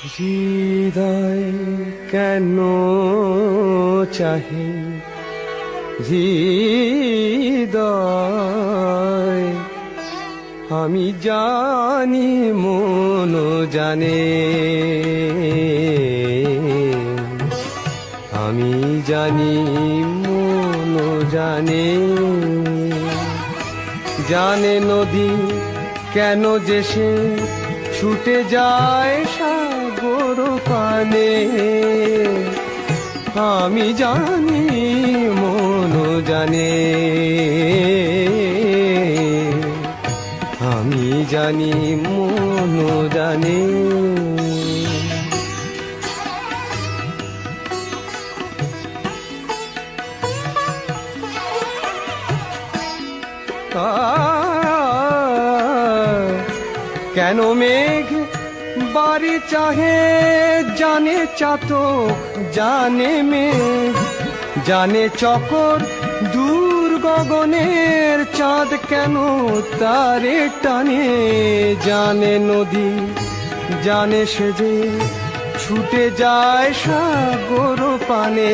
হৃদয় কেন চাহে হৃদয় আমি জানি মন জানে আমি জানি মন জানে জানে নদী কেন যে সে ছুটে যায় সাগর পানে আমি জানি মন জানে আমি জানি মন জানে কেন মেঘ বাড়ি চাহে জানে চাতক জানে মেঘ জানে চকর দূর গগনের চাঁদ কেন তারে টানে জানে নদী জানে সে যে ছুটে যায় সাগর পানে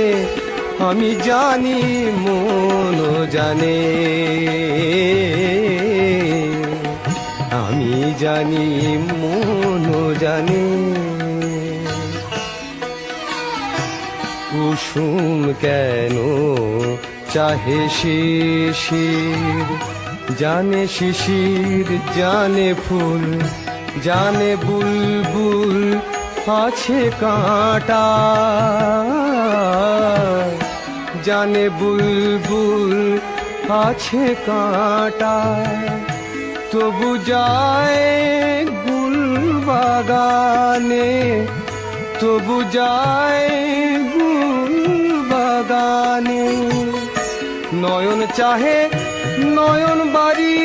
আমি জানি মন জানে আমি জানি মন জানে কুসুম কেন চাহে শিশির জানে শিশির জানে ফুল জানে বুলবুল আছে কাঁটা জানে বুলবুল আছে কাঁটা তবু যায় গুল বাগানে তবু যায় গুল বাগানে নয়ন চাহে নয়ন বাড়ি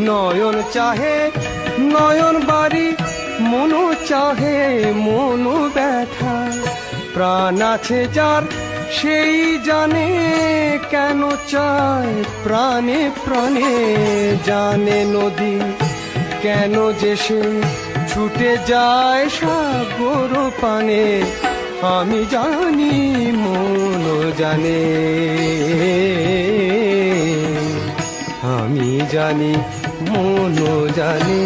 নয়ন চাহে নয়ন বাড়ি মন চাহে মন ব্যথা প্রাণ আছে যার সেই জানে কেন চায় প্রাণে প্রাণে জানে নদী কেন যে সে ছুটে যায় সাগর পানে আমি জানি মন জানে আমি জানি মন জানে